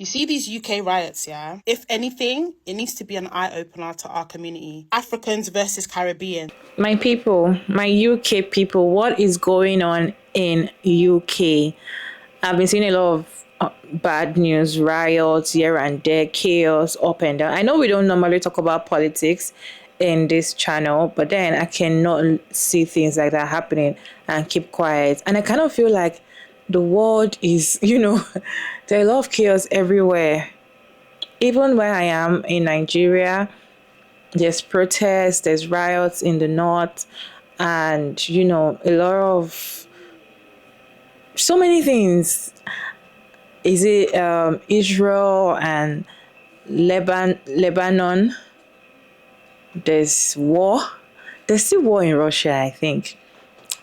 You see these UK riots, yeah? If anything, it needs to be an eye-opener to our community. Africans versus Caribbean. My people, my UK people, what is going on in UK? I've been seeing a lot of bad news, riots here and there, chaos up and down. I know we don't normally talk about politics in this channel, but then I cannot see things like that happening and keep quiet. And I kind of feel like the world is, there are a lot of chaos everywhere. Even where I am in Nigeria, there's protests, there's riots in the north, and a lot of so many things. Is it Israel and Lebanon? There's war. There's still war in Russia, I think.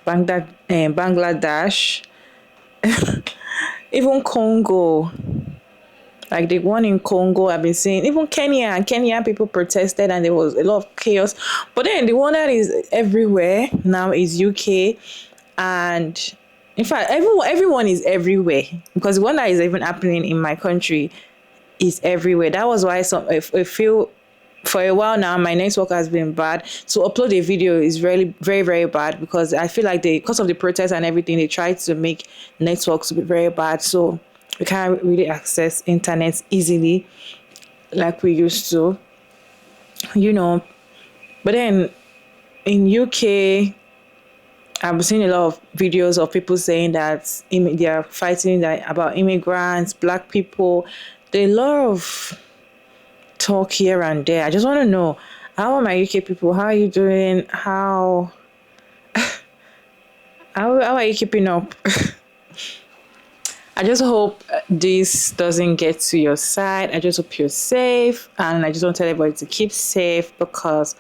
Bangladesh, even Congo. Like the one in Congo, I've been seeing even Kenya people protested and there was a lot of chaos. But then the one that is everywhere now is UK, and in fact, everyone is everywhere because the one that is even happening in my country is everywhere. That was why I feel for a while now my network has been bad. To upload a video is really very, very bad because I feel like because of the protests and everything, they try to make networks be very bad. So we can't really access internet easily like we used to, But then in UK, I've seen a lot of videos of people saying that they are fighting about immigrants, black people. There are a lot of talk here and there. I just want to know, how are my UK people? How are you doing? How are you keeping up? I just hope this doesn't get to your side. I just hope you're safe, and I just want to tell everybody to keep safe because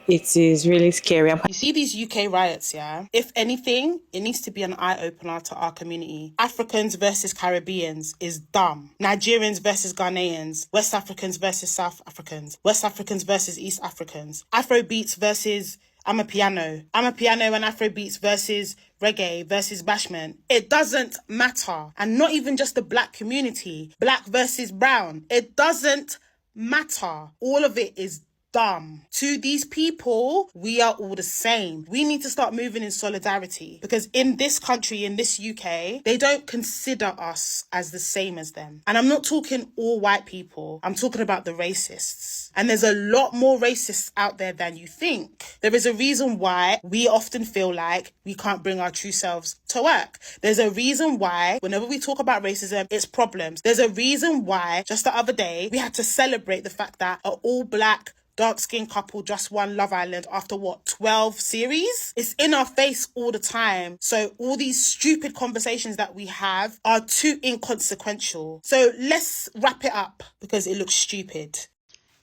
it is really scary. You see these UK riots, yeah? If anything, it needs to be an eye-opener to our community. Africans versus Caribbeans is dumb. Nigerians versus Ghanaians. West Africans versus South Africans. West Africans versus East Africans. Afrobeats versus Amapiano and Afrobeats versus reggae versus bashment. It doesn't matter. And not even just the black community. Black versus brown. It doesn't matter. All of it is dumb. To these people, we are all the same. We need to start moving in solidarity because in this country, in this UK, they don't consider us as the same as them. And I'm not talking all white people. I'm talking about the racists. And there's a lot more racists out there than you think. There is a reason why we often feel like we can't bring our true selves to work. There's a reason why whenever we talk about racism, it's problems. There's a reason why just the other day, we had to celebrate the fact that an all black dark-skinned couple just won Love Island after 12 series? It's in our face all the time. So all these stupid conversations that we have are too inconsequential. So let's wrap it up because it looks stupid.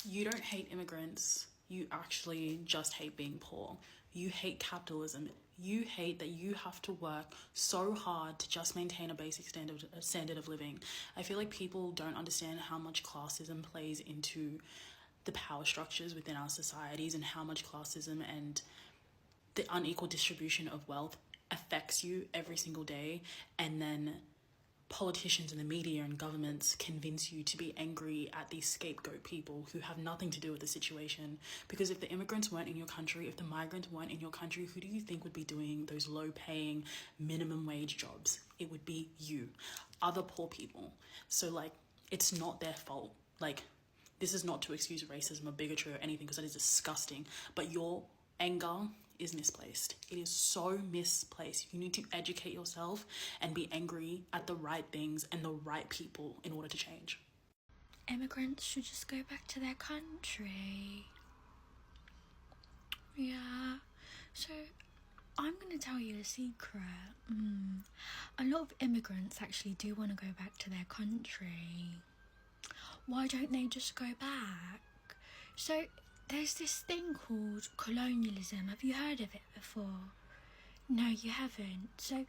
You don't hate immigrants. You actually just hate being poor. You hate capitalism. You hate that you have to work so hard to just maintain a basic standard of living. I feel like people don't understand how much classism plays into the power structures within our societies and how much classism and the unequal distribution of wealth affects you every single day. And then politicians and the media and governments convince you to be angry at these scapegoat people who have nothing to do with the situation. Because if the immigrants weren't in your country, if the migrants weren't in your country, who do you think would be doing those low-paying minimum wage jobs? It would be you, other poor people. So it's not their fault. This is not to excuse racism or bigotry or anything because that is disgusting. But your anger is misplaced. It is so misplaced. You need to educate yourself and be angry at the right things and the right people in order to change. Immigrants should just go back to their country. Yeah. So I'm going to tell you a secret. A lot of immigrants actually do want to go back to their country. Why don't they just go back? So there's this thing called colonialism. Have you heard of it before? No, you haven't. So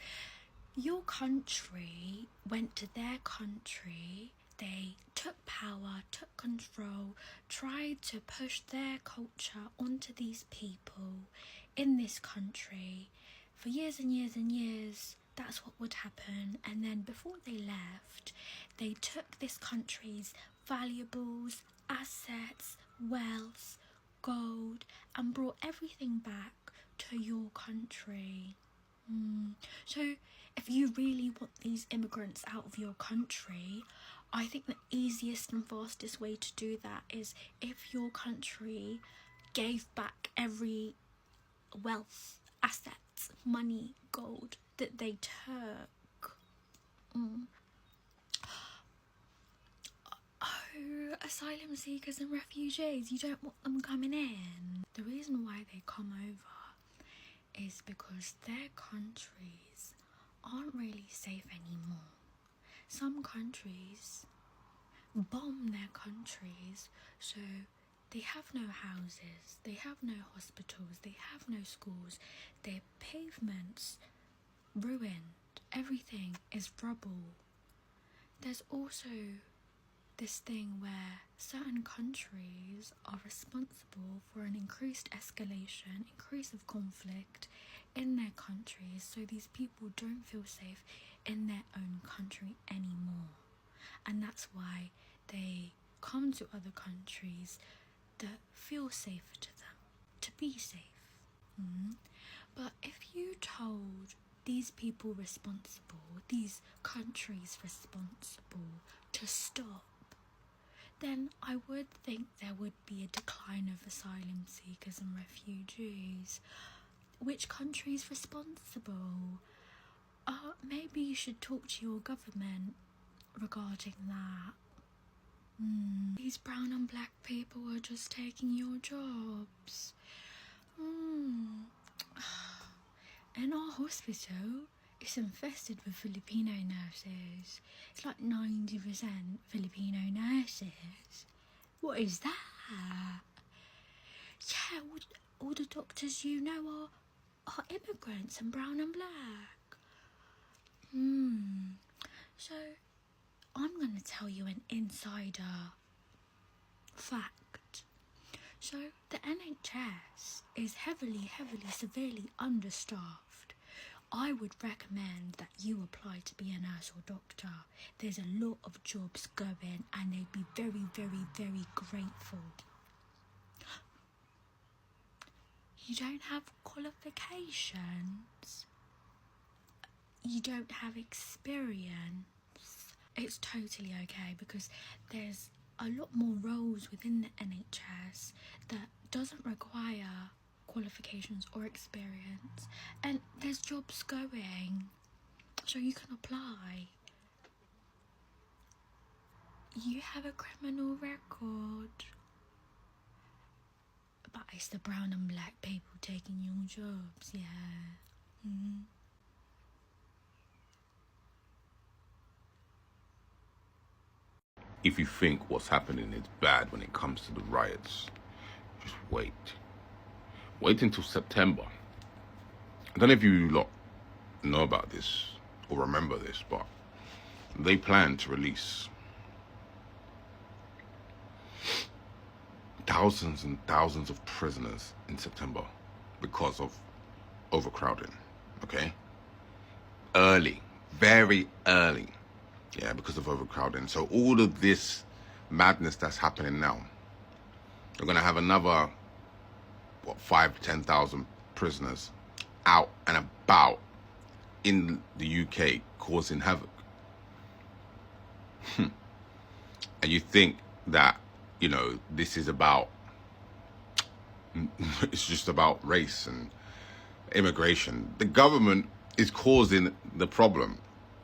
your country went to their country. They took power, took control, tried to push their culture onto these people in this country. For years and years and years, that's what would happen. And then before they left, they took this country's valuables, assets, wealth, gold, and brought everything back to your country. So if you really want these immigrants out of your country, I think the easiest and fastest way to do that is if your country gave back every wealth, assets, money, gold that they took. Oh, asylum seekers and refugees, you don't want them coming in. The reason why they come over is because their countries aren't really safe anymore. Some countries bomb their countries, so they have no houses, they have no hospitals, they have no schools, their pavements ruined, everything is rubble. There's also this thing where certain countries are responsible for an increased escalation, increase of conflict in their countries, so these people don't feel safe in their own country anymore. And that's why they come to other countries that feel safer to them, to be safe. But if you told these people responsible, these countries responsible to stop, then I would think there would be a decline of asylum seekers and refugees. Which country's responsible? Maybe you should talk to your government regarding that. These brown and black people are just taking your jobs. In our hospital, it's infested with Filipino nurses. It's like 90% Filipino nurses. What is that? Yeah, all the doctors you know are immigrants and brown and black. So, I'm going to tell you an insider fact. So, the NHS is heavily, severely understaffed. I would recommend that you apply to be a nurse or doctor. There's a lot of jobs going and they'd be very, very grateful. You don't have qualifications. You don't have experience. It's totally okay because there's a lot more roles within the NHS that doesn't require qualifications or experience, and there's jobs going, so you can apply. You have a criminal record, but it's the brown and black people taking your jobs, yeah. If you think what's happening is bad when it comes to the riots, just wait. Wait until September. I don't know if you lot know about this or remember this, but they plan to release thousands and thousands of prisoners in September because of overcrowding, okay? Early, very early. Yeah, because of overcrowding. So all of this madness that's happening now, they're going to have another, 5,000 to 10,000 prisoners out and about in the UK causing havoc. And you think that, this is about, it's just about race and immigration. The government is causing the problem.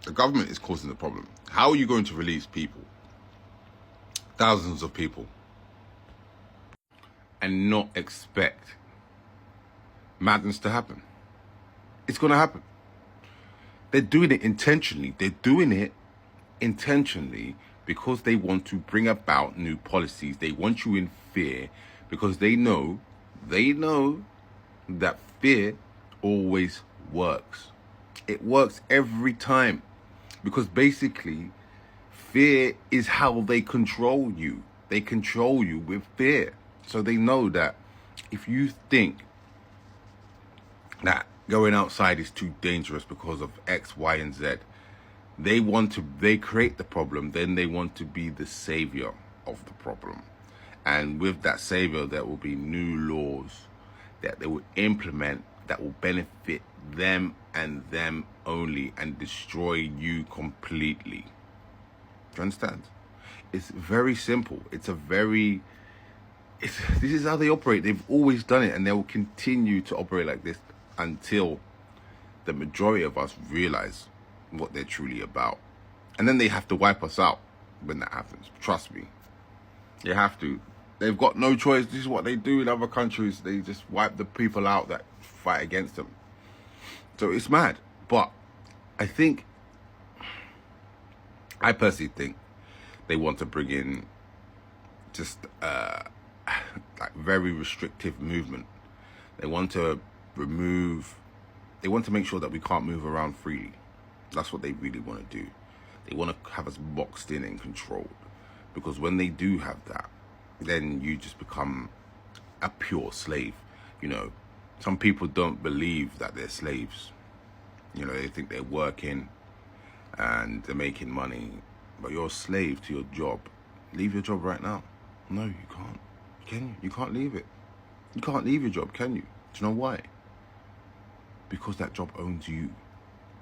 The government is causing the problem. How are you going to release people, thousands of people, and not expect madness to happen? It's going to happen. They're doing it intentionally. They're doing it intentionally because they want to bring about new policies. They want you in fear because they know that fear always works. It works every time. Because basically, fear is how they control you. They control you with fear. So they know that if you think that going outside is too dangerous because of X, Y, and Z. They create the problem, then they want to be the savior of the problem. And with that savior, there will be new laws that they will implement that will benefit them and them only and destroy you completely. Do you understand? It's very simple. This is how they operate. They've always done it, and they will continue to operate like this until the majority of us realize what they're truly about. And then they have to wipe us out when that happens. Trust me. They have to. They've got no choice. This is what they do in other countries. They just wipe the people out that fight against them. So it's mad. But I personally think they want to bring in just like very restrictive movement. They want to make sure that we can't move around freely. That's what they really want to do. They want to have us boxed in and controlled. Because when they do have that, then you just become a pure slave. You know, some people don't believe that they're slaves. You know, they think they're working and they're making money, but you're a slave to your job. Leave your job right now. No, you can't. Can you? You can't leave it. You can't leave your job, can you? Do you know why? Because that job owns you.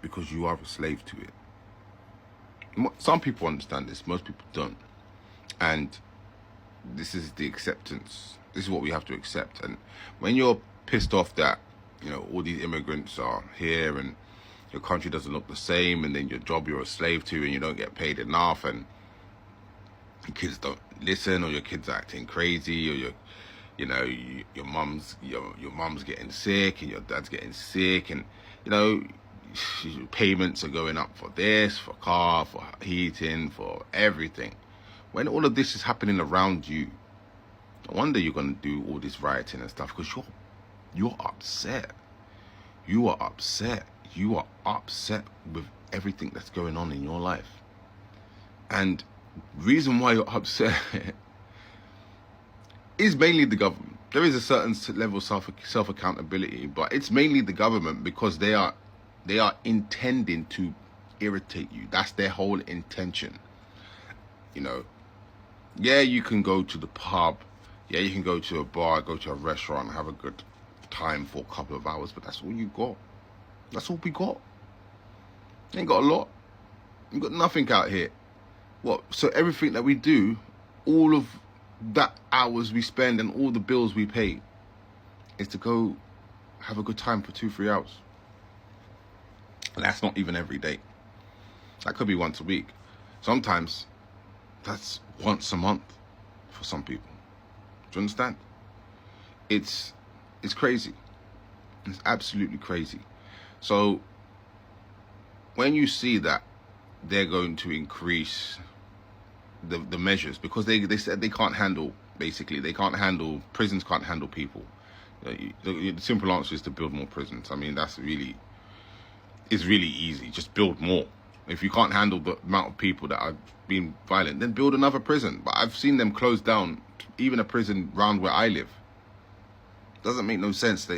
Because you are a slave to it. Some people understand this, most people don't. And this is the acceptance. This is what we have to accept. And when you're pissed off that, you know, all these immigrants are here and your country doesn't look the same, and then your job you're a slave to and you don't get paid enough, and your kids don't listen, or your kids are acting crazy, or your mom's getting sick and your dad's getting sick, and you know, payments are going up for this, for car, for heating, for everything. When all of this is happening around you, no wonder you're going to do all this rioting and stuff, because you're upset. You are upset. You are upset with everything that's going on in your life. And the reason why you're upset is mainly the government. There is a certain level of self-accountability, but it's mainly the government, because they are intending to irritate you. That's their whole intention. You know, yeah, you can go to the pub, yeah, you can go to a bar, go to a restaurant, have a good time for a couple of hours, but that's all you got. That's all we got. Ain't got a lot. We got nothing out here. What? So everything that we do, all of that hours we spend and all the bills we pay, is to go have a good time for 2-3 hours. And that's not even every day. That could be once a week. Sometimes that's once a month for some people. Do you understand? It's crazy. It's absolutely crazy. So when you see that they're going to increase the measures, because they said they can't handle, basically, prisons can't handle people. The simple answer is to build more prisons. I mean, it's really easy. Just build more. If you can't handle the amount of people that are being violent, then build another prison. But I've seen them close down even a prison around where I live. Doesn't make no sense.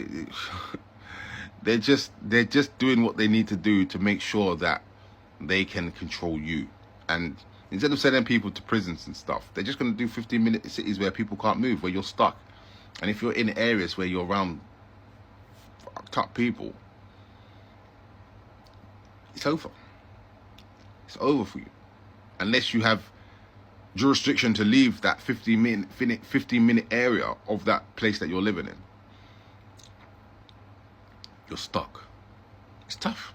They're just doing what they need to do to make sure that they can control you. And instead of sending people to prisons and stuff, they're just going to do 15-minute cities where people can't move, where you're stuck. And if you're in areas where you're around fucked up people, it's over. It's over for you. Unless you have jurisdiction to leave that 15-minute area of that place that you're living in. You're stuck. It's tough.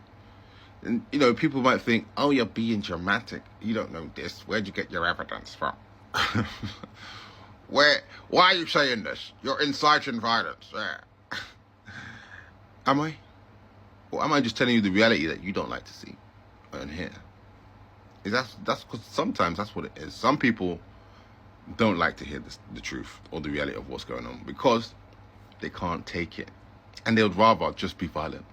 And, you know, people might think, oh, you're being dramatic. You don't know this. Where'd you get your evidence from? Why are you saying this? You're inciting violence. Yeah. Am I? Or am I just telling you the reality that you don't like to see and hear? That's because sometimes that's what it is. Some people don't like to hear the truth or the reality of what's going on because they can't take it. And they would rather just be violent.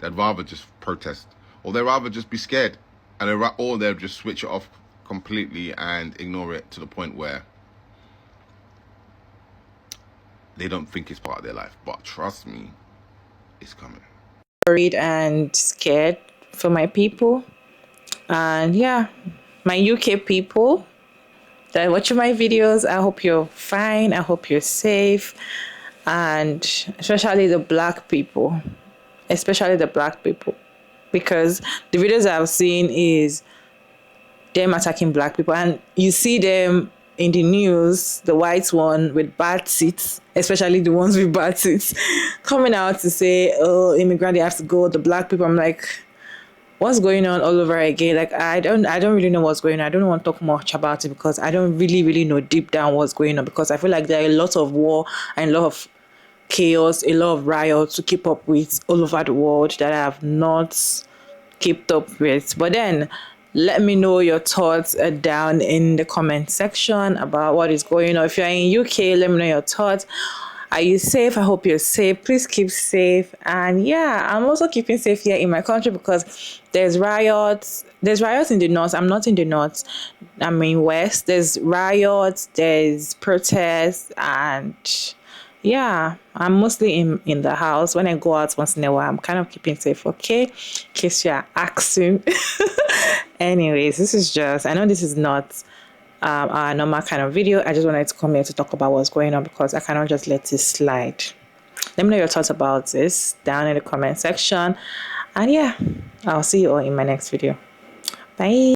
They'd rather just protest. Or they'd rather just be scared. Or they'll just switch it off completely and ignore it to the point where they don't think it's part of their life. But trust me, it's coming. worried and scared for my people. And yeah, my UK people that are watching my videos, I hope you're fine. I hope you're safe. And especially the black people, because the videos I've seen is them attacking black people, and you see them in the news, the white one with bad seats, especially the ones with bad seats, coming out to say, oh, immigrant, they have to go. The black people, I'm like, what's going on all over again? Like, I don't really know what's going on. I don't want to talk much about it because I don't really know deep down what's going on, because I feel like there are a lot of war and a lot of chaos, a lot of riots to keep up with all over the world that I have not kept up with. But then let me know your thoughts down in the comment section about what is going on. If you're in UK, let me know your thoughts. Are you safe? I hope you're safe. Please keep safe. And yeah, I'm also keeping safe here in my country because there's riots. There's riots in the north. I'm not in the north. I'm in west. There's riots. There's protests. And yeah, I'm mostly in the house. When I go out once in a while, I'm kind of keeping safe, okay? In case you're asking. Anyways, this is just, I know this is not our normal kind of video. I just wanted to come here to talk about what's going on because I cannot just let this slide. Let me know your thoughts about this down in the comment section. And yeah, I'll see you all in my next video. Bye.